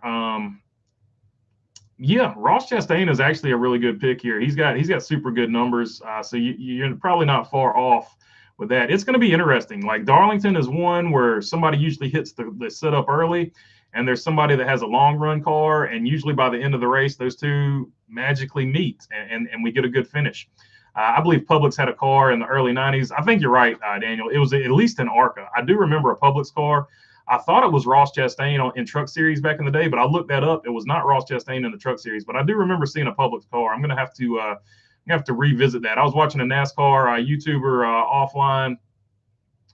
Yeah, Ross Chastain is actually a really good pick here. He's got super good numbers, so you're probably not far off with that. It's going to be interesting. Like Darlington is one where somebody usually hits the setup early, and there's somebody that has a long run car, and usually by the end of the race, those two magically meet, and we get a good finish. I believe Publix had a car in the early 90s. I think you're right, Daniel. It was at least an ARCA. I do remember a Publix car. I thought it was Ross Chastain in Truck Series back in the day, but I looked that up. It was not Ross Chastain in the Truck Series, but I do remember seeing a Publix car. I'm gonna have to revisit that. I was watching a NASCAR YouTuber offline,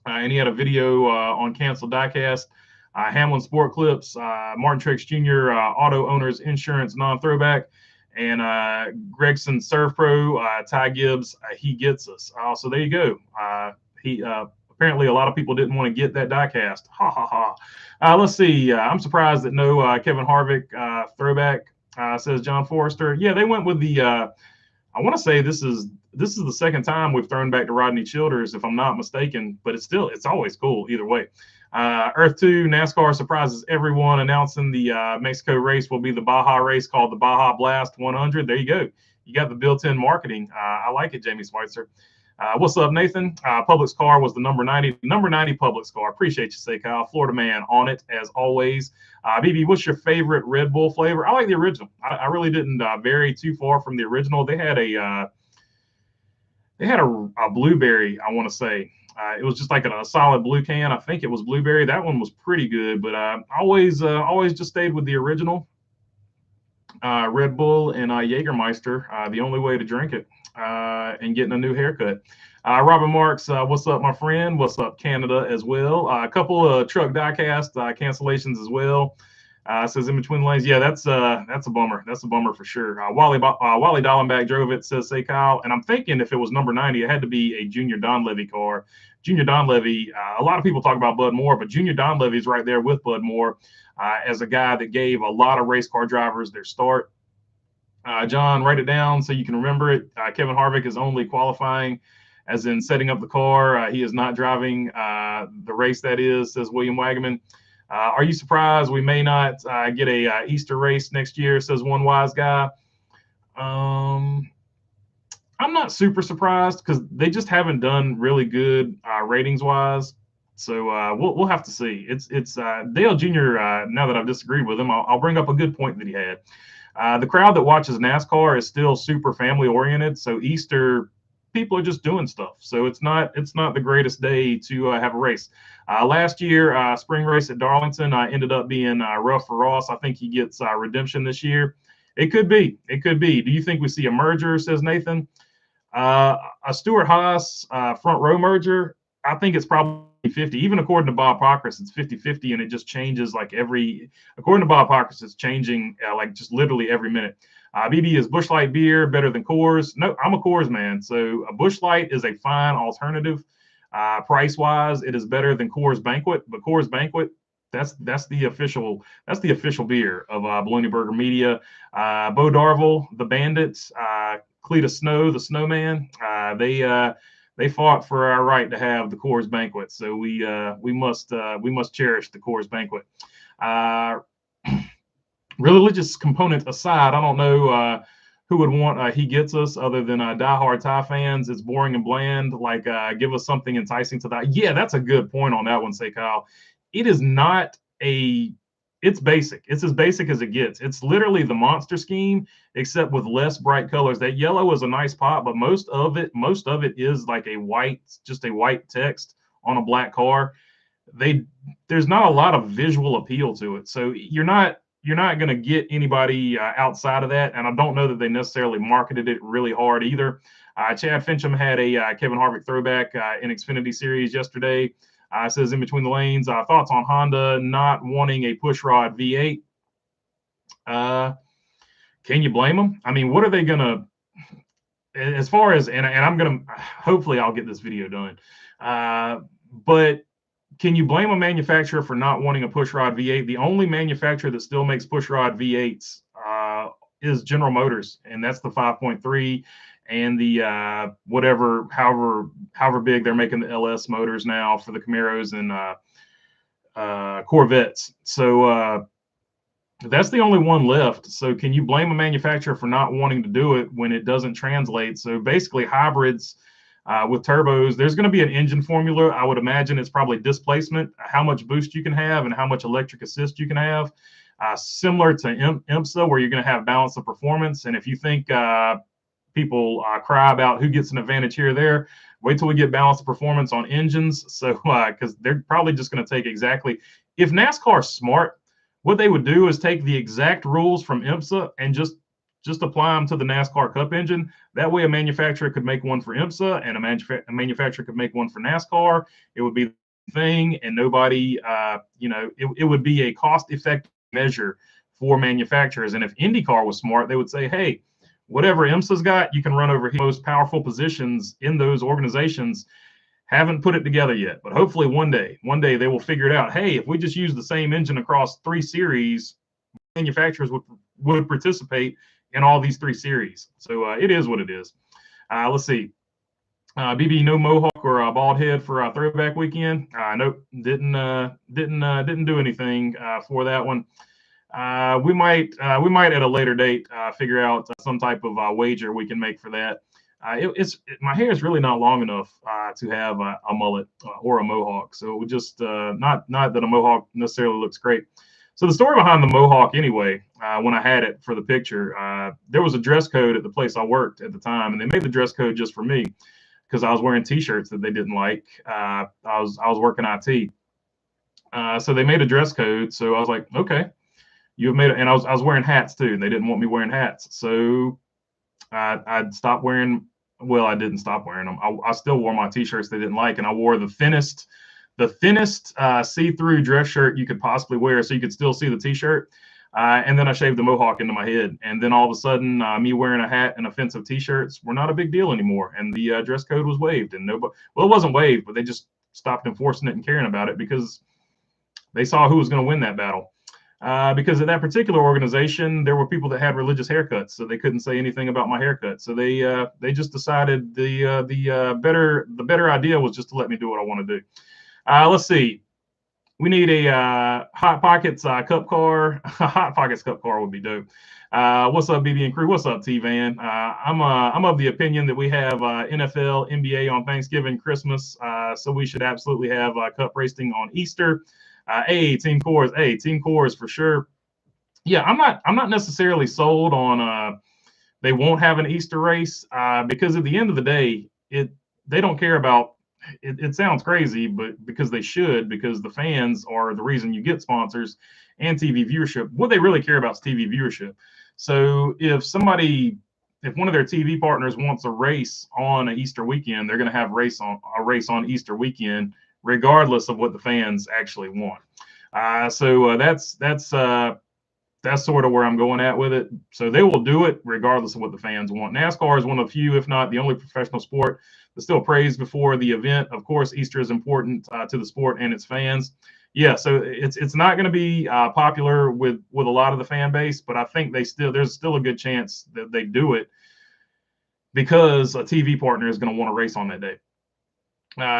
and he had a video on Canceled Diecast, Hamlin Sport Clips, Martin Truex Jr. Auto Owners Insurance Non-Throwback, and Gregson Serve Pro, Ty Gibbs. He gets us. So there you go. Apparently, a lot of people didn't want to get that diecast. Ha ha ha. Let's see. I'm surprised that no Kevin Harvick throwback, says John Forrester. Yeah, they went with the. I want to say this is the second time we've thrown back to Rodney Childers, if I'm not mistaken. But it's always cool either way. Earth 2 NASCAR surprises everyone, announcing the Mexico race will be the Baja race called the Baja Blast 100. There you go. You got the built-in marketing. I like it, Jamie Schweitzer. What's up, Nathan? Publix car was the number 90 Publix car. Appreciate you, say Kyle. Florida man on it, as always. BB, what's your favorite Red Bull flavor? I like the original. I really didn't vary too far from the original. They had a blueberry, I want to say. It was just like a solid blue can. I think it was blueberry. That one was pretty good, but always just stayed with the original. Red Bull and Jägermeister, the only way to drink it, and getting a new haircut. Robin Marks, what's up, my friend? What's up, Canada, as well? A couple of truck diecast cancellations as well. Says in between the lanes. Yeah, that's a bummer. That's a bummer for sure. Wally Dallenbach drove it, says say Kyle. And I'm thinking if it was number 90, it had to be a Junior Donlevy car. Junior Donlevy, a lot of people talk about Bud Moore, but Junior Donlevy is right there with Bud Moore as a guy that gave a lot of race car drivers their start. John, write it down so you can remember it. Kevin Harvick is only qualifying, as in setting up the car. He is not driving the race, that is, says William Wagaman. Are you surprised we may not get a Easter race next year, says one wise guy. I'm not super surprised because they just haven't done really good ratings-wise. So we'll have to see. It's Dale Jr., now that I've disagreed with him, I'll bring up a good point that he had. The crowd that watches NASCAR is still super family oriented. So Easter, people are just doing stuff. So it's not the greatest day to have a race. Last year, spring race at Darlington ended up being rough for Ross. I think he gets redemption this year. It could be. It could be. Do you think we see a merger, says Nathan? A Stewart Haas front row merger, I think it's probably 50. Even according to Bob Pockrass, it's 50-50, and it just changes like according to Bob Pockrass, it's changing like just literally every minute. BB, is Busch Light beer better than Coors? No, I'm a Coors man. So a Busch Light is a fine alternative. Price-wise, it is better than Coors Banquet, but Coors Banquet, that's the official beer of Baloney Burger Media. Bo Darville, the Bandits, Cleta Snow, the Snowman, they fought for our right to have the Coors Banquet, so we must cherish the Coors Banquet. Religious component aside, I don't know who would want He Gets Us other than diehard Tie fans. It's boring and bland. Like, give us something enticing to that. Yeah, that's a good point on that one, say Kyle. It is not it's basic. It's as basic as it gets. It's literally the monster scheme, except with less bright colors. That yellow is a nice pop, but most of it is like just a white text on a black car. There's not a lot of visual appeal to it. So you're not going to get anybody outside of that. And I don't know that they necessarily marketed it really hard either. Chad Fincham had a Kevin Harvick throwback in Xfinity Series yesterday. Says in between the lanes, thoughts on Honda not wanting a pushrod V8. Can you blame them? I mean, what are they going to, as far as, and I'm going to, hopefully I'll get this video done. But can you blame a manufacturer for not wanting a pushrod V8? The only manufacturer that still makes pushrod V8s is General Motors, and that's the 5.3 and the however big they're making the LS motors now for the Camaros and Corvettes. So that's the only one left. So can you blame a manufacturer for not wanting to do it when it doesn't translate? So basically hybrids with turbos, there's going to be an engine formula. I would imagine it's probably displacement, how much boost you can have and how much electric assist you can have. Similar to IMSA, where you're going to have balance of performance. And if you think people cry about who gets an advantage here or there, wait till we get balance of performance on engines. So because they're probably just going to take exactly, if NASCAR's smart, what they would do is take the exact rules from IMSA and just apply them to the NASCAR Cup engine. That way a manufacturer could make one for IMSA and a manufacturer could make one for NASCAR. It would be the thing, and nobody, it would be a cost-effective measure for manufacturers. And if IndyCar was smart, they would say, hey, whatever IMSA's got, you can run over here. Most powerful positions in those organizations haven't put it together yet, but hopefully one day they will figure it out. Hey, if we just use the same engine across 3 series, manufacturers would participate in all these 3 series. So it is what it is. Let's see. BB, no mohawk or bald head for throwback weekend. Nope, didn't do anything for that one. We might at a later date figure out some type of wager we can make for that. My hair is really not long enough to have a mullet or a mohawk, so it would just not that a mohawk necessarily looks great. So the story behind the mohawk, anyway, when I had it for the picture, there was a dress code at the place I worked at the time, and they made the dress code just for me because I was wearing T-shirts that they didn't like. I was working IT, so they made a dress code. So I was like, okay, you have made it, and I was wearing hats too, and they didn't want me wearing hats, so I'd stopped wearing. Well, I didn't stop wearing them. I still wore my T-shirts they didn't like, and I wore the thinnest the thinnest see-through dress shirt you could possibly wear, so you could still see the t-shirt. And then I shaved the mohawk into my head, and then all of a sudden, me wearing a hat and offensive t-shirts were not a big deal anymore, and the dress code was waived. And nobody, well, it wasn't waived, but they just stopped enforcing it and caring about it because they saw who was going to win that battle. Because at that particular organization, there were people that had religious haircuts, so they couldn't say anything about my haircut. So they just decided the better idea was just to let me do what I want to do. Let's see. We need a Hot Pockets cup car. Hot Pockets cup car would be dope. What's up, BB and crew? What's up, T-Van? I'm of the opinion that we have NFL, NBA on Thanksgiving, Christmas, so we should absolutely have cup racing on Easter. Team Cores for sure. Yeah, I'm not necessarily sold on they won't have an Easter race because at the end of the day, they don't care about it. It sounds crazy, but because they should, because the fans are the reason you get sponsors and TV viewership. What they really care about is TV viewership. So if one of their TV partners wants a race on an Easter weekend, they're going to have a race on Easter weekend, regardless of what the fans actually want. So that's sort of where I'm going at with it. So they will do it regardless of what the fans want. NASCAR is one of the few, if not the only professional sport that's still praised before the event. Of course, Easter is important to the sport and its fans. Yeah, so it's not going to be popular with a lot of the fan base, but I think there's still a good chance that they do it because a TV partner is going to want to race on that day.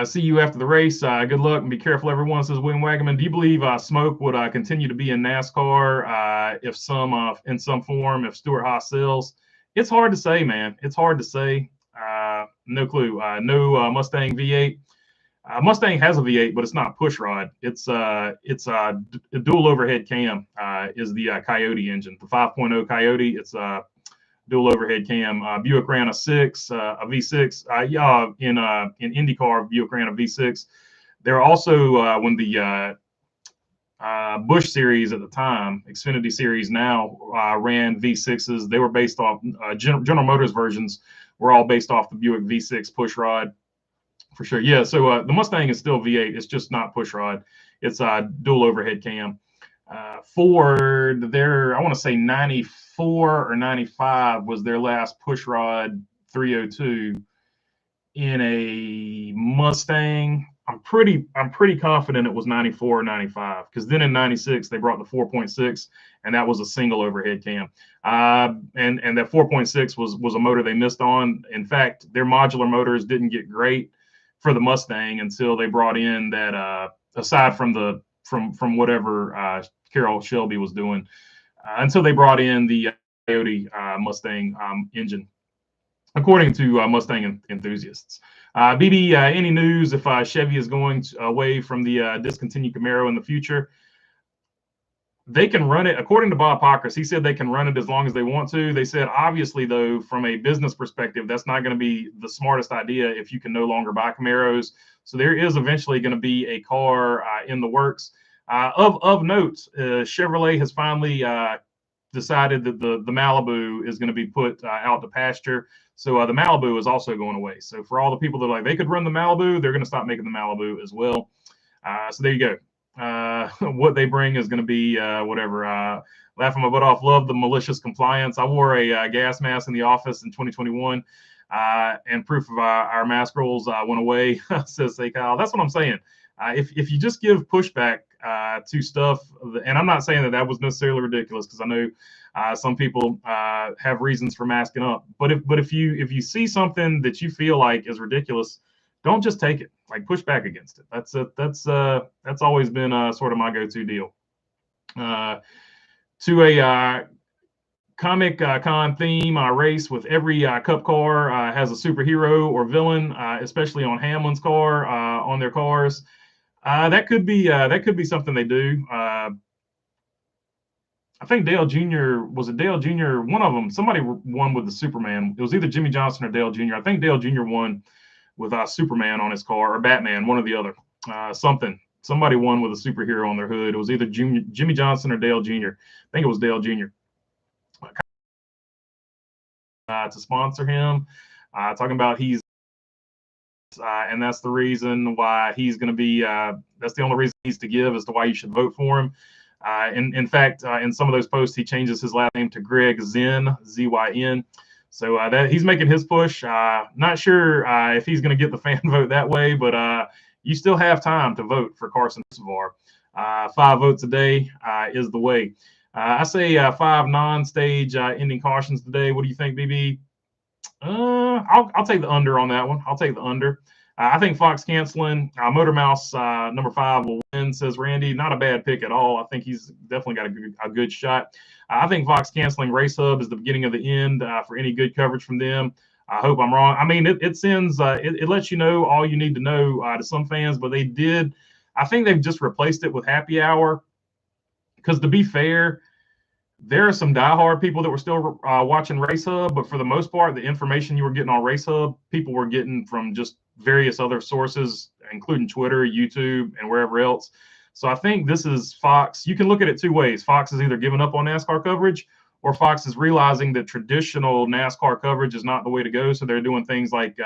See you after the race. Good luck and be careful, everyone, says William Wagaman. Do you believe Smoke would continue to be in NASCAR in some form if Stewart Haas sells? It's hard to say, man. It's hard to say. No clue. No Mustang V8. Mustang has a V8, but it's not push rod. It's a dual overhead cam is the Coyote engine, the 5.0 Coyote. It's dual overhead cam. Buick ran a V6. In IndyCar, Buick ran a V6. There are also when the Busch series at the time, Xfinity series now, ran V6s. They were based off General Motors versions were all based off the Buick V6 push rod for sure. Yeah, so the Mustang is still V8. It's just not push rod. It's dual overhead cam. Ford, I want to say 94 or 95 was their last pushrod 302 in a Mustang. I'm pretty confident it was 94 or 95 because then in 96 they brought the 4.6 and that was a single overhead cam. And that 4.6 was a motor they missed on. In fact, their modular motors didn't get great for the Mustang until they brought in that aside from whatever Carroll Shelby was doing until they brought in the Coyote Mustang engine, according to Mustang enthusiasts. BB, any news if Chevy is going away from the discontinued Camaro in the future? They can run it, according to Bob Pockris. He said they can run it as long as they want to. They said, obviously, though, from a business perspective, that's not going to be the smartest idea if you can no longer buy Camaros. So there is eventually going to be a car in the works. Of note, Chevrolet has finally decided that the Malibu is going to be put out to pasture. So the Malibu is also going away. So for all the people that are like, they could run the Malibu, they're going to stop making the Malibu as well. So there you go. What they bring is going to be whatever. Laughing my butt off. Love the malicious compliance. I wore a gas mask in the office in 2021, and proof of our mask rules went away. Says Say Kyle. That's what I'm saying. If you just give pushback to stuff, and I'm not saying that was necessarily ridiculous because I know some people have reasons for masking up. But if you see something that you feel like is ridiculous, don't just take it. Like push back against it. That's always been sort of my go-to deal. To a Comic Con theme race with every Cup car has a superhero or villain, especially on Hamlin's car on their cars. That could be something they do. I think Dale Jr. was it Dale Jr. One of them. Somebody won with the Superman. It was either Jimmy Johnson or Dale Jr. I think Dale Jr. won with Superman on his car or Batman, one or the other. Somebody won with a superhero on their hood. It was either Jimmy Johnson or Dale Jr. I think it was Dale Jr. To sponsor him, talking about he's and that's the reason why he's going to be. That's the only reason he needs to give as to why you should vote for him. In fact, in some of those posts, he changes his last name to Greg Zyn, Z-Y-N. So that he's making his push. Not sure if he's going to get the fan vote that way, but you still have time to vote for Carson Hocevar. 5 votes a day is the way. I say 5 non-stage ending cautions today. What do you think, BB? I'll take the under on that one. I'll take the under. I think Fox canceling Motor Mouse number 5 will win, says Randy. Not a bad pick at all. I think he's definitely got a good shot. I think Fox canceling Race Hub is the beginning of the end for any good coverage from them. I hope I'm wrong. I mean, it sends it lets you know all you need to know to some fans, but they did. I think they've just replaced it with Happy Hour because, to be fair, there are some diehard people that were still watching Race Hub, but for the most part, the information you were getting on Race Hub, people were getting from just various other sources, including Twitter, YouTube, and wherever else. So I think this is Fox. You can look at it 2 ways. Fox is either giving up on NASCAR coverage, or Fox is realizing that traditional NASCAR coverage is not the way to go. So they're doing things like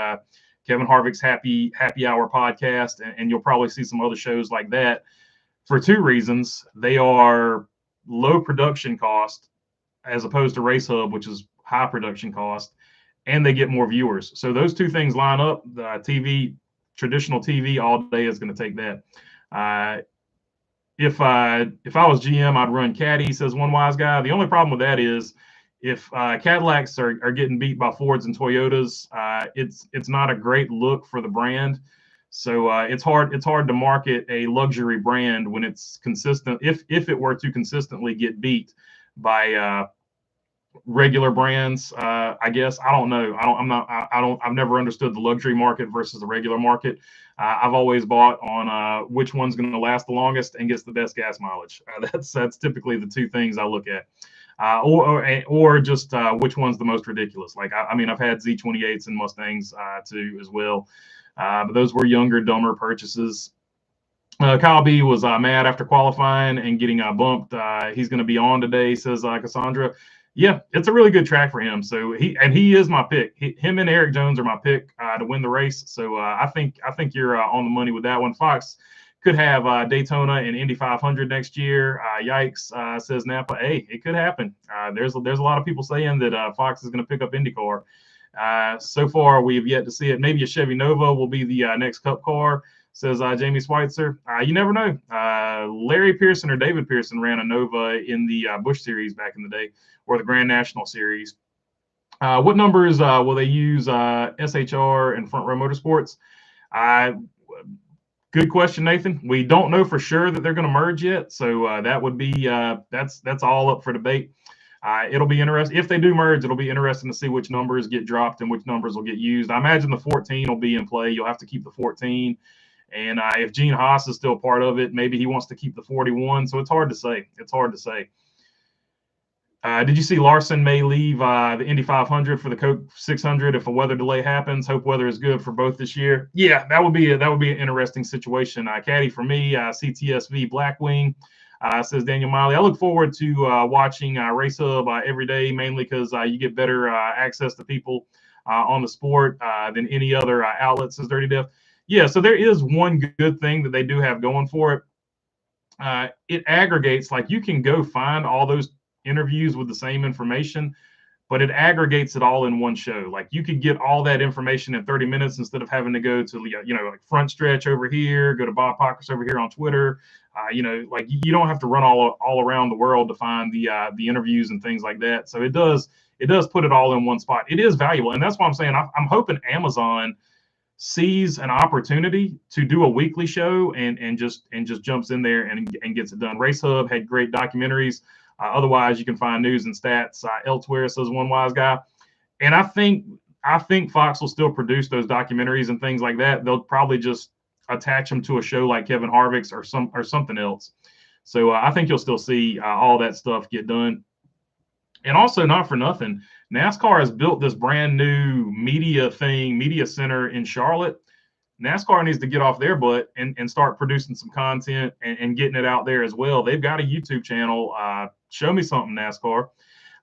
Kevin Harvick's Happy Hour podcast, and you'll probably see some other shows like that for 2 reasons. They are low production cost as opposed to Race Hub, which is high production cost, and they get more viewers. So those 2 things line up. The traditional TV all day is going to take that. If I was GM, I'd run Caddy, says one wise guy. The only problem with that is if Cadillacs are getting beat by Fords and Toyotas, it's not a great look for the brand. So it's hard to market a luxury brand when it's consistent. If it were to consistently get beat by regular brands, I guess I don't know. I've never understood the luxury market versus the regular market. I've always bought on which one's going to last the longest and gets the best gas mileage. That's typically the 2 things I look at. Or just which one's the most ridiculous. Like I mean, I've had Z28s and Mustangs too as well. But those were younger, dumber purchases. Kyle B was mad after qualifying and getting bumped. He's going to be on today, says Cassandra. Yeah, it's a really good track for him. So he is my pick. Him and Eric Jones are my pick to win the race. So I think you're on the money with that one. Fox could have Daytona and Indy 500 next year. Yikes, says Napa. Hey, it could happen. There's a lot of people saying that Fox is going to pick up IndyCar. So far, we have yet to see it. Maybe a Chevy Nova will be the next Cup car, says Jamie Schweitzer. You never know. Larry Pearson or David Pearson ran a Nova in the Busch Series back in the day, or the Grand National Series. What numbers will they use SHR and Front Row Motorsports? Good question, Nathan. We don't know for sure that they're going to merge yet, so that would be that's all up for debate. It'll be interesting. If they do merge, it'll be interesting to see which numbers get dropped and which numbers will get used. I imagine the 14 will be in play. You'll have to keep the 14. And if Gene Haas is still part of it, maybe he wants to keep the 41. So it's hard to say. Did you see Larson may leave the Indy 500 for the Coke 600 if a weather delay happens? Hope weather is good for both this year. Yeah, that would be an interesting situation. Caddy for me, CTSV Blackwing. Says Daniel Miley. I look forward to watching Race Hub every day, mainly because you get better access to people on the sport than any other outlet, says Dirty Dev. Yeah, so there is one good thing that they do have going for it. It aggregates, like you can go find all those interviews with the same information, but it aggregates it all in one show. Like you could get all that information in 30 minutes instead of having to go to, like Front Stretch over here, go to Bob Pockers over here on Twitter. Like you don't have to run all around the world to find the interviews and things like that. So it does put it all in one spot. It is valuable, and that's why I'm saying I'm hoping Amazon sees an opportunity to do a weekly show and just jumps in there and gets it done. Race Hub had great documentaries. Otherwise, you can find news and stats elsewhere, says one wise guy. And I think Fox will still produce those documentaries and things like that. They'll probably just attach them to a show like Kevin Harvick's or something else. So I think you'll still see all that stuff get done. And also, not for nothing, NASCAR has built this brand new media center in Charlotte. NASCAR needs to get off their butt and start producing some content and getting it out there as well. They've got a YouTube channel. Show me something, NASCAR.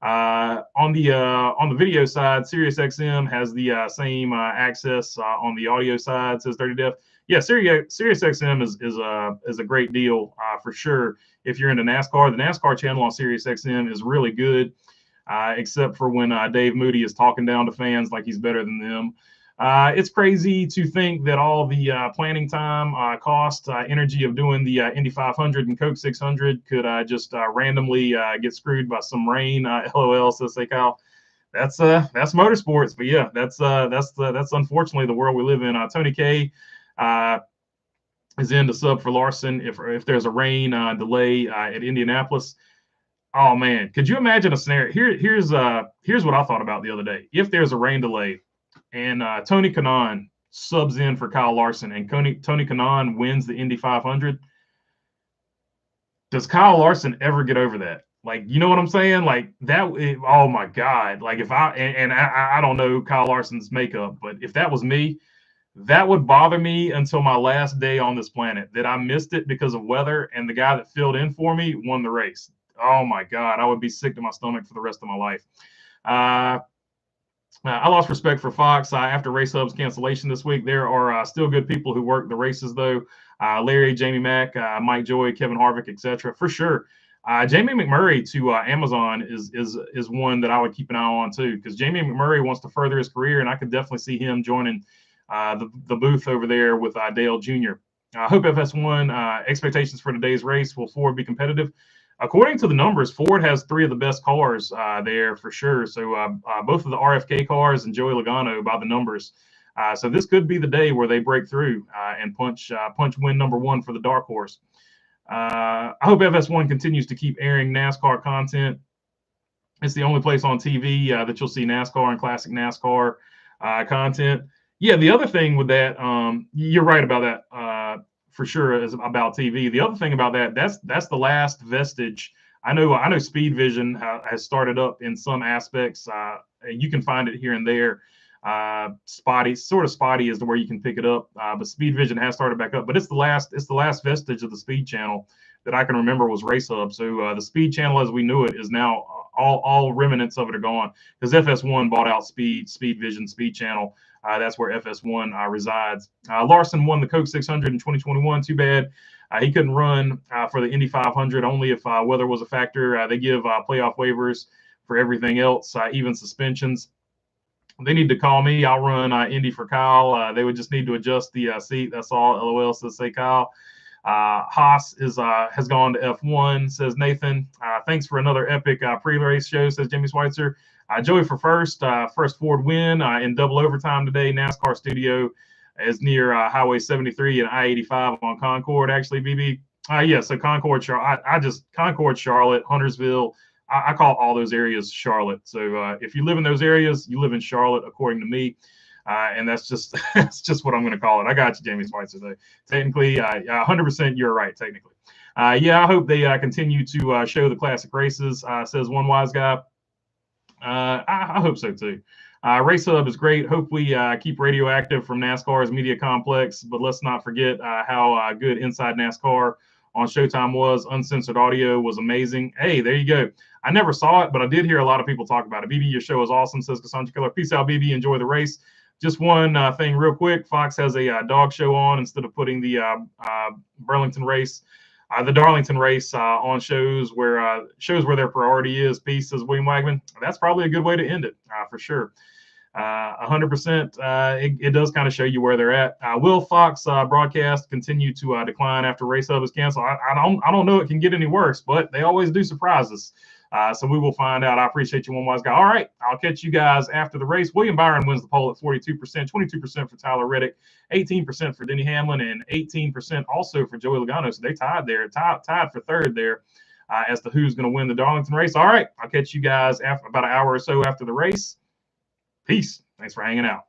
On the video side, SiriusXM has the same access on the audio side. Says 30 Def. Yeah, SiriusXM is a great deal for sure. If you're into NASCAR, the NASCAR channel on SiriusXM is really good, except for when Dave Moody is talking down to fans like he's better than them. It's crazy to think that all the planning time, cost, energy of doing the Indy 500 and Coke 600 could just randomly get screwed by some rain. LOL, says say Kyle. That's motorsports, but yeah, that's unfortunately the world we live in. Tony K is in to sub for Larson if there's a rain delay at Indianapolis. Oh man, could you imagine a scenario? Here's what I thought about the other day. If there's a rain delay and Tony Kanaan subs in for Kyle Larson and Tony Kanaan wins the Indy 500, does Kyle Larson ever get over that? Like, you know what I'm saying? Like that. Oh my God! Like if I don't know Kyle Larson's makeup, but if that was me, that would bother me until my last day on this planet. That I missed it because of weather, and the guy that filled in for me won the race. Oh my God, I would be sick to my stomach for the rest of my life. I lost respect for Fox after Race Hub's cancellation this week. There are still good people who work the races, though. Larry, Jamie Mack, Mike Joy, Kevin Harvick, etc. For sure. Jamie McMurray to Amazon is one that I would keep an eye on too, because Jamie McMurray wants to further his career, and I could definitely see him joining the booth over there with Dale Jr. I hope FS1 expectations for today's race. Will Ford be competitive? According to the numbers, Ford has 3 of the best cars there for sure. So both of the RFK cars and Joey Logano by the numbers. So this could be the day where they break through and punch win number 1 for the dark horse. I hope FS1 continues to keep airing NASCAR content. It's the only place on TV that you'll see NASCAR and classic NASCAR content. Yeah, the other thing with that, you're right about that. For sure is about TV. The other thing about that's the last vestige. I know Speed Vision has started up in some aspects. You can find it here and there. Spotty is the where you can pick it up. But Speed Vision has started back up. But it's the last vestige of the Speed Channel that I can remember was Race Hub. So the Speed Channel as we knew it is now all remnants of it are gone because FS1 bought out Speed Vision, Speed Channel. That's where FS1 resides. Larson won the Coke 600 in 2021. Too bad he couldn't run for the Indy 500 only if weather was a factor. They give playoff waivers for everything else, even suspensions. They need to call me. I'll run Indy for Kyle. They would just need to adjust the seat. That's all. LOL, says say Kyle. Haas has gone to F1, says Nathan. Thanks for another epic pre-race show, says Jimmy Schweitzer. Joey for first Ford win in double overtime today. NASCAR studio is near Highway 73 and I-85 on Concord. Actually, BB. Yeah, so Concord, Concord, Charlotte, Huntersville. I call all those areas Charlotte. So if you live in those areas, you live in Charlotte, according to me. And that's just what I'm going to call it. I got you, Jamie Schweitzer. Though. Technically, 100% you're right, technically. Yeah, I hope they continue to show the classic races, says one wise guy. I hope so, too. Race Hub is great. Hope we keep radioactive from NASCAR's media complex, but let's not forget how good Inside NASCAR on Showtime was. Uncensored audio was amazing. Hey, there you go. I never saw it, but I did hear a lot of people talk about it. BB, your show is awesome, says Cassandra Killer. Peace out, BB. Enjoy the race. Just one thing real quick. Fox has a dog show on instead of putting the Darlington race on shows where their priority is. Peace, says William Wagman. That's probably a good way to end it for sure. 100%. It does kind of show you where they're at. Will Fox broadcast continue to decline after Race Hub is canceled? I don't know. It can get any worse, but they always do surprise us. So we will find out. I appreciate you, one wise guy. All right, I'll catch you guys after the race. William Byron wins the poll at 42%, 22% for Tyler Reddick, 18% for Denny Hamlin, and 18% also for Joey Logano. So they tied there, tied for third there as to who's going to win the Darlington race. All right, I'll catch you guys after about an hour or so after the race. Peace. Thanks for hanging out.